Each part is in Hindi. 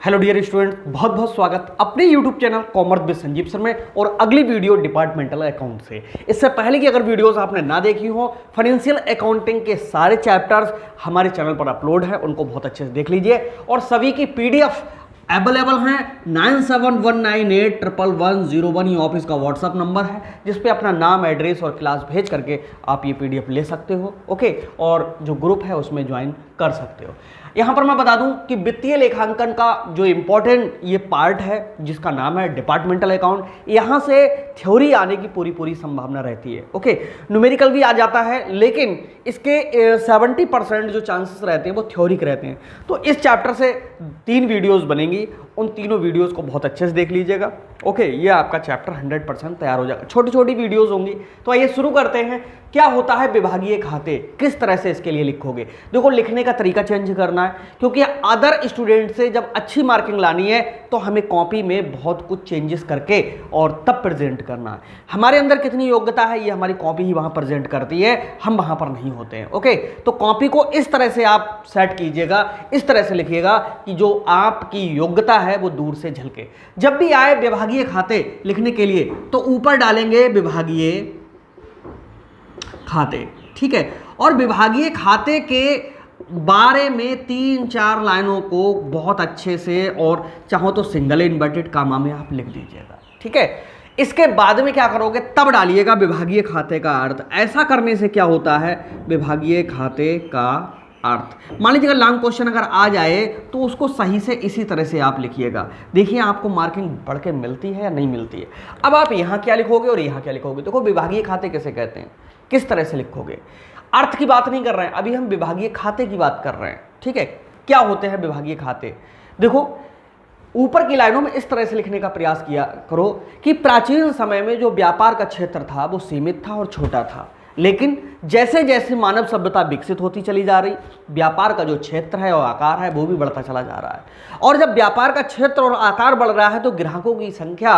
हेलो डियर स्टूडेंट, बहुत बहुत स्वागत अपने YouTube channel commerce with Sanjeev sir में। और अगली वीडियो डिपार्टमेंटल अकाउंट से। इससे पहले की अगर वीडियोस आपने ना देखी हो, फाइनेंशियल अकाउंटिंग के सारे चैप्टर्स हमारे चैनल पर अपलोड है, उनको बहुत अच्छे से देख लीजिए। और सभी की पीडीएफ अवेलेबल हैं 9719811101। ये ऑफिस का व्हाट्सअप नंबर है जिस पे अपना नाम, एड्रेस और क्लास भेज करके आप ये पीडीएफ ले सकते हो। ओके, और जो ग्रुप है उसमें ज्वाइन कर सकते हो। यहाँ पर मैं बता दूं कि वित्तीय लेखांकन का जो इम्पोर्टेंट ये पार्ट है जिसका नाम है डिपार्टमेंटल अकाउंट, यहाँ से थ्योरी आने की पूरी संभावना रहती है। ओके, न्यूमेरिकल भी आ जाता है, लेकिन इसके 70% जो चांसेस रहते हैं वो थ्योरिक रहते हैं। तो इस चैप्टर से 3 वीडियोस बनेंगी, उन तीनों वीडियोस को बहुत अच्छे से देख लीजिएगा। ओके, ये आपका चैप्टर 100% तैयार हो जाएगा। छोटी छोटी वीडियोस होंगी। तो आइए शुरू करते हैं। क्या होता है विभागीय खाते, किस तरह से इसके लिए लिखोगे। देखो, लिखने का तरीका चेंज करना है, क्योंकि अदर स्टूडेंट से जब अच्छी मार्किंग लानी है तो हमें कॉपी में बहुत कुछ चेंजेस करके और तब प्रेजेंट करना है। हमारे अंदर कितनी योग्यता है ये हमारी कॉपी ही वहां प्रेजेंट करती है, हम वहां पर नहीं होते हैं। ओके, तो कॉपी को इस तरह से आप सेट कीजिएगा, इस तरह से लिखिएगा कि जो आपकी योग्यता है वो दूर से झलके। जब भी आए विभागीय खाते लिखने के लिए तो ऊपर डालेंगे विभागीय खाते, ठीक है। और विभागीय खाते के बारे में 3-4 लाइनों को बहुत अच्छे से, और चाहो तो सिंगल इन्वर्टेड कामा में आप लिख दीजिएगा, ठीक है। इसके बाद में क्या करोगे, तब डालिएगा विभागीय खाते का अर्थ। ऐसा करने से क्या होता है, विभागीय खाते का अर्थ। मान लीजिएगा लॉन्ग क्वेश्चन अगर आ जाए तो उसको सही से इसी तरह से आप लिखिएगा। देखिए आपको मार्किंग बढ़ के मिलती है या नहीं मिलती है। अब आप यहाँ क्या लिखोगे और यहाँ क्या लिखोगे। देखो, विभागीय खाते किसे कहते हैं, किस तरह से लिखोगे। अर्थ की बात नहीं कर रहे हैं, अभी हम विभागीय खाते की बात कर रहे हैं, ठीक है। क्या होते हैं विभागीय खाते। देखो, ऊपर की लाइनों में इस तरह से लिखने का प्रयास किया करो कि प्राचीन समय में जो व्यापार का क्षेत्र था वो सीमित था और छोटा था, लेकिन जैसे जैसे मानव सभ्यता विकसित होती चली जा रही, व्यापार का जो क्षेत्र है और आकार है वो भी बढ़ता चला जा रहा है। और जब व्यापार का क्षेत्र और आकार बढ़ रहा है तो ग्राहकों की संख्या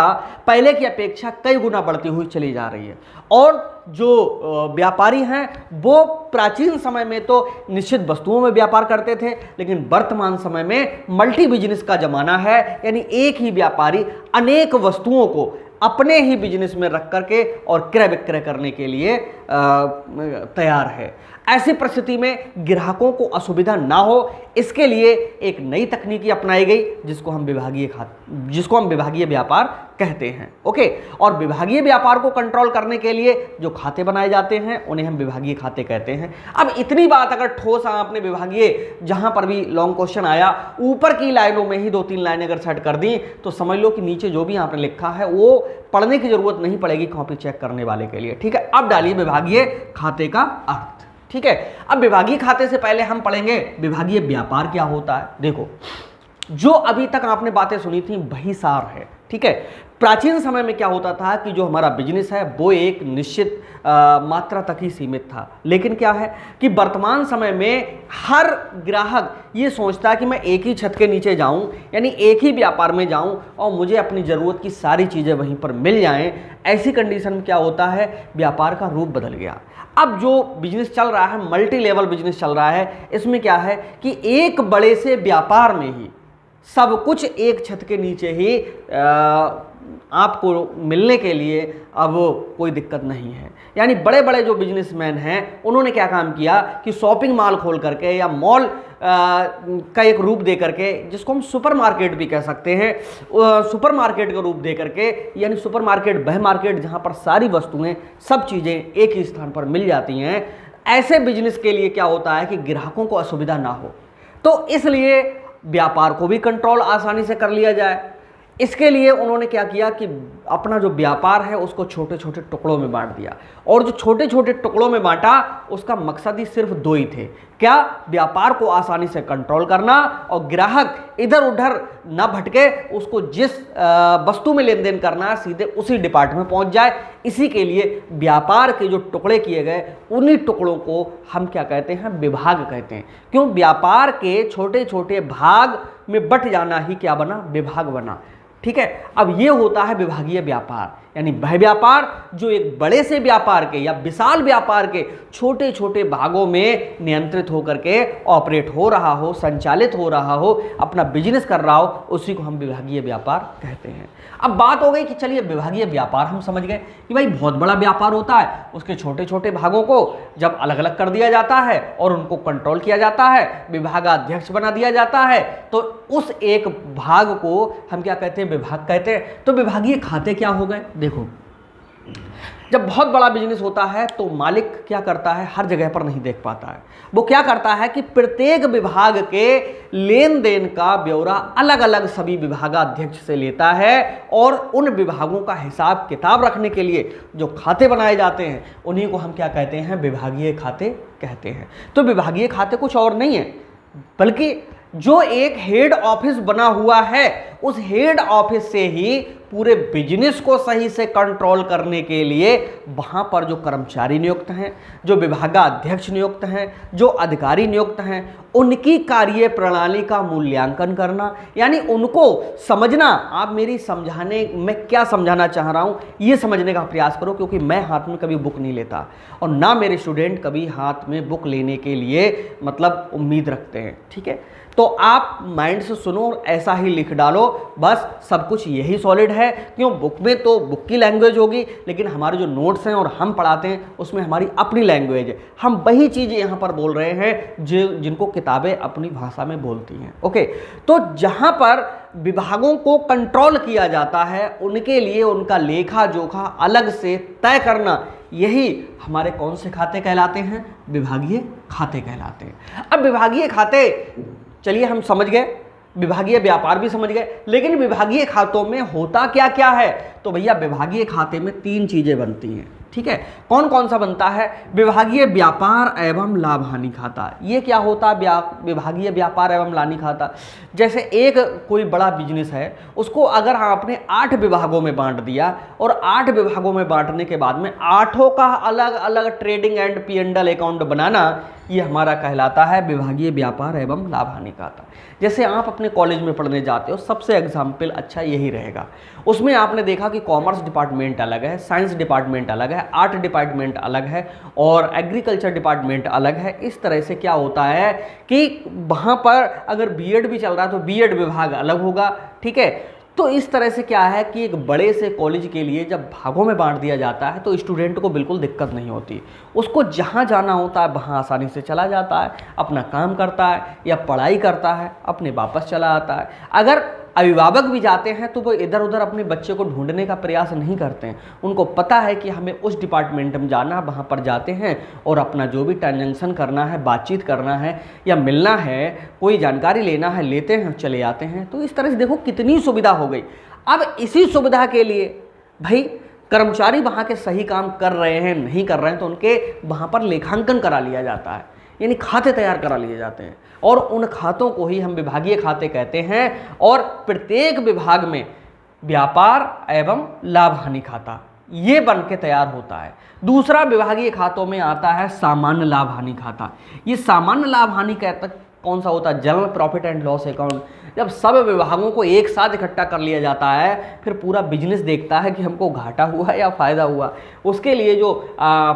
पहले की अपेक्षा कई गुना बढ़ती हुई चली जा रही है। और जो व्यापारी हैं वो प्राचीन समय में तो निश्चित वस्तुओं में व्यापार करते थे, लेकिन वर्तमान समय में मल्टी बिजनेस का जमाना है, यानी एक ही व्यापारी अनेक वस्तुओं को अपने ही बिजनेस में रख करके और क्रय विक्रय करने के लिए तैयार है। ऐसी परिस्थिति में ग्राहकों को असुविधा ना हो, इसके लिए एक नई तकनीकी अपनाई गई जिसको हम विभागीय व्यापार कहते हैं। ओके, और विभागीय व्यापार को कंट्रोल करने के लिए जो खाते बनाए जाते हैं उन्हें हम विभागीय खाते कहते हैं। अब इतनी बात अगर ठोस आपने विभागीय, जहां पर भी लॉन्ग क्वेश्चन आया, ऊपर की लाइनों में ही 2-3 लाइनें अगर सेट कर दी तो समझ लो कि नीचे जो भी आपने लिखा है वो पढ़ने की जरूरत नहीं पड़ेगी कॉपी चेक करने वाले के लिए, ठीक है। अब डालिए विभागीय खाते का अर्थ, ठीक है। अब विभागीय खाते से पहले हम पढ़ेंगे विभागीय व्यापार क्या होता है। देखो, जो अभी तक आपने बातें सुनी थी वही सार है, ठीक है। प्राचीन समय में क्या होता था कि जो हमारा बिजनेस है वो एक निश्चित मात्रा तक ही सीमित था, लेकिन क्या है कि वर्तमान समय में हर ग्राहक ये सोचता है कि मैं एक ही छत के नीचे जाऊं, यानी एक ही व्यापार में जाऊं और मुझे अपनी ज़रूरत की सारी चीज़ें वहीं पर मिल जाएं। ऐसी कंडीशन में क्या होता है, व्यापार का रूप बदल गया। अब जो बिजनेस चल रहा है, मल्टी लेवल बिजनेस चल रहा है, इसमें क्या है कि एक बड़े से व्यापार में ही सब कुछ एक छत के नीचे ही आपको मिलने के लिए अब कोई दिक्कत नहीं है। यानी बड़े बड़े जो बिजनेसमैन हैं उन्होंने क्या काम किया कि शॉपिंग मॉल खोल करके या मॉल का एक रूप दे करके, जिसको हम सुपरमार्केट भी कह सकते हैं, सुपरमार्केट का रूप दे करके, यानी सुपरमार्केट वह मार्केट जहां पर सारी वस्तुएं, सब चीज़ें एक ही स्थान पर मिल जाती हैं। ऐसे बिजनेस के लिए क्या होता है कि ग्राहकों को असुविधा ना हो, तो इसलिए व्यापार को भी कंट्रोल आसानी से कर लिया जाए। इसके लिए उन्होंने क्या किया कि अपना जो व्यापार है उसको छोटे छोटे टुकड़ों में बांट दिया। और जो छोटे छोटे टुकड़ों में बांटा उसका मकसद ही सिर्फ 2 ही थे। क्या, व्यापार को आसानी से कंट्रोल करना और ग्राहक इधर उधर ना भटके, उसको जिस वस्तु में लेन देन करना है सीधे उसी डिपार्टमेंट में पहुंच जाए। इसी के लिए व्यापार के जो टुकड़े किए गए उन्हीं टुकड़ों को हम क्या कहते हैं, विभाग कहते हैं। क्यों, व्यापार के छोटे छोटे भाग में बट जाना ही क्या बना, विभाग बना, ठीक है। अब ये होता है विभागीय व्यापार, यानी वह व्यापार जो एक बड़े से व्यापार के या विशाल व्यापार के छोटे छोटे भागों में नियंत्रित होकर के ऑपरेट हो रहा हो, संचालित हो रहा हो, अपना बिजनेस कर रहा हो, उसी को हम विभागीय व्यापार कहते हैं। अब बात हो गई कि चलिए विभागीय व्यापार हम समझ गए कि भाई बहुत बड़ा व्यापार होता है, उसके छोटे छोटे भागों को जब अलग अलग कर दिया जाता है और उनको कंट्रोल किया जाता है, विभागाध्यक्ष बना दिया जाता है, तो उस एक भाग को हम क्या कहते हैं, विभाग कहते हैं। तो विभागीय खाते क्या हो गए? देखो, जब बहुत बड़ा बिजनेस होता है तो मालिक क्या करता है, हर जगह पर नहीं देख पाता है। वो क्या करता है कि प्रत्येक विभाग के लेन देन का ब्यौरा अलग अलग सभी विभागाध्यक्ष से लेता है और उन विभागों का हिसाब किताब रखने के लिए जो खाते बनाए जाते हैं उन्हीं को हम क्या कहते हैं, विभागीय खाते कहते हैं। तो विभागीय खाते कुछ और नहीं है बल्कि जो एक हेड ऑफिस बना हुआ है, उस हेड ऑफिस से ही पूरे बिजनेस को सही से कंट्रोल करने के लिए वहां पर जो कर्मचारी नियुक्त हैं, जो विभागाध्यक्ष नियुक्त हैं, जो अधिकारी नियुक्त हैं, उनकी कार्य प्रणाली का मूल्यांकन करना, यानी उनको समझना। आप मेरी समझाने में क्या समझाना चाह रहा हूं ये समझने का प्रयास करो, क्योंकि मैं हाथ में कभी बुक नहीं लेता और ना मेरे स्टूडेंट कभी हाथ में बुक लेने के लिए मतलब उम्मीद रखते हैं। ठीक है, तो आप माइंड से सुनो और ऐसा ही लिख डालो, बस सब कुछ यही सॉलिड है। क्यों? बुक में तो बुक की लैंग्वेज होगी, लेकिन हमारे जो नोट्स हैं और हम पढ़ाते हैं उसमें हमारी अपनी लैंग्वेज है। हम वही चीज़ें यहाँ पर बोल रहे हैं जिनको किताबें अपनी भाषा में बोलती हैं। ओके, तो जहाँ पर विभागों को कंट्रोल किया जाता है उनके लिए उनका लेखा जोखा अलग से तय करना, यही हमारे कौन से खाते कहलाते हैं? विभागीय खाते कहलाते हैं। अब विभागीय खाते चलिए हम समझ गए, विभागीय व्यापार भी समझ गए, लेकिन विभागीय खातों में होता क्या क्या है? तो भैया विभागीय खाते में 3 चीजें बनती हैं। ठीक है, कौन कौन सा बनता है? विभागीय व्यापार एवं लाभ हानि खाता। ये क्या होता है विभागीय व्यापार एवं लाभ खाता? जैसे एक कोई बड़ा बिजनेस है, उसको अगर आपने 8 विभागों में बांट दिया और 8 विभागों में बांटने के बाद में 8 का अलग अलग ट्रेडिंग एंड P&L अकाउंट बनाना, ये हमारा कहलाता है विभागीय व्यापार एवं लाभ हानि खाता। जैसे आप अपने कॉलेज में पढ़ने जाते हो, सबसे एग्जाम्पल अच्छा यही रहेगा। उसमें आपने देखा कि कॉमर्स डिपार्टमेंट अलग है, साइंस डिपार्टमेंट अलग है, आर्ट डिपार्टमेंट अलग है और एग्रीकल्चर डिपार्टमेंट अलग है। इस तरह से क्या होता है कि वहाँ पर अगर बीएड भी चल रहा है तो बीएड विभाग अलग होगा। ठीक है, तो इस तरह से क्या है कि एक बड़े से कॉलेज के लिए जब भागों में बांट दिया जाता है तो स्टूडेंट को बिल्कुल दिक्कत नहीं होती। उसको जहाँ जाना होता है वहाँ आसानी से चला जाता है, अपना काम करता है या पढ़ाई करता है, अपने वापस चला आता है। अगर अभिभावक भी जाते हैं तो वो इधर उधर अपने बच्चे को ढूंढने का प्रयास नहीं करते हैं। उनको पता है कि हमें उस डिपार्टमेंट में जाना, वहाँ पर जाते हैं और अपना जो भी ट्रांजैक्शन करना है, बातचीत करना है या मिलना है, कोई जानकारी लेना है, लेते हैं, चले आते हैं। तो इस तरह से देखो कितनी सुविधा हो गई। अब इसी सुविधा के लिए भाई कर्मचारी वहाँ के सही काम कर रहे हैं नहीं कर रहे हैं तो उनके वहाँ पर लेखांकन करा लिया जाता है, यानी खाते तैयार करा लिए जाते हैं और उन खातों को ही हम विभागीय खाते कहते हैं। और प्रत्येक विभाग में व्यापार एवं लाभ हानि खाता ये बन के तैयार होता है। दूसरा विभागीय खातों में आता है सामान्य लाभ हानि खाता। ये सामान्य लाभ हानि कहता कौन सा होता है? General profit and loss account. जब सब विभागों को एक साथ इकट्ठा कर लिया जाता है, फिर पूरा बिजनेस देखता है कि हमको घाटा हुआ या फ़ायदा हुआ, उसके लिए जो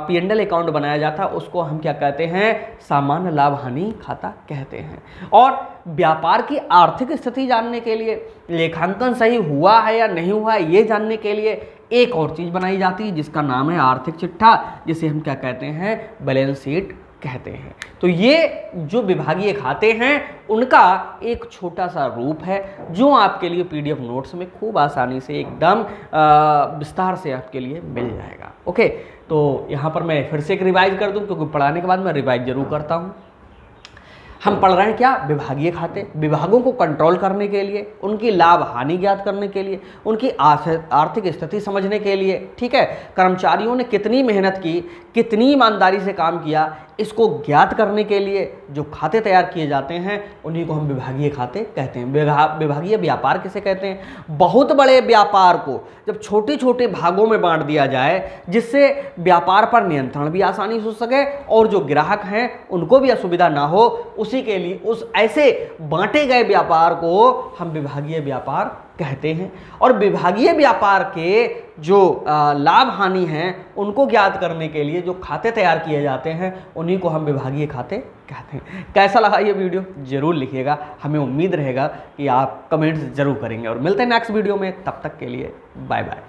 P&L अकाउंट बनाया जाता है उसको हम क्या कहते हैं? सामान्य लाभ हानि खाता कहते हैं। और व्यापार की आर्थिक स्थिति जानने के लिए, लेखांकन सही हुआ है या नहीं हुआ है ये जानने के लिए एक और चीज़ बनाई जाती है जिसका नाम है आर्थिक चिट्ठा, जिसे हम क्या कहते हैं? बैलेंस शीट कहते हैं। तो ये जो विभागीय खाते हैं उनका एक छोटा सा रूप है जो आपके लिए PDF नोट्स में खूब आसानी से एकदम विस्तार से आपके लिए मिल जाएगा। ओके, तो यहाँ पर मैं फिर से एक रिवाइज कर दूँ क्योंकि पढ़ाने के बाद मैं रिवाइज जरूर करता हूँ। हम पढ़ रहे हैं क्या? विभागीय खाते। विभागों को कंट्रोल करने के लिए, उनकी लाभ हानि ज्ञात करने के लिए, उनकी आर्थिक स्थिति समझने के लिए, ठीक है, कर्मचारियों ने कितनी मेहनत की, कितनी ईमानदारी से काम किया, इसको ज्ञात करने के लिए जो खाते तैयार किए जाते हैं उन्हीं को हम विभागीय खाते कहते हैं। विभागीय व्यापार किसे कहते हैं? बहुत बड़े व्यापार को जब छोटे छोटे भागों में बांट दिया जाए जिससे व्यापार पर नियंत्रण भी आसानी से हो सके और जो ग्राहक हैं उनको भी असुविधा ना हो, उसी के लिए उस ऐसे बांटे गए व्यापार को हम विभागीय व्यापार कहते हैं। और विभागीय व्यापार के जो लाभ हानि हैं उनको ज्ञात करने के लिए जो खाते तैयार किए जाते हैं उन्हीं को हम विभागीय खाते कहते हैं। कैसा लगा ये वीडियो जरूर लिखिएगा, हमें उम्मीद रहेगा कि आप कमेंट्स जरूर करेंगे और मिलते हैं नेक्स्ट वीडियो में। तब तक के लिए बाय बाय।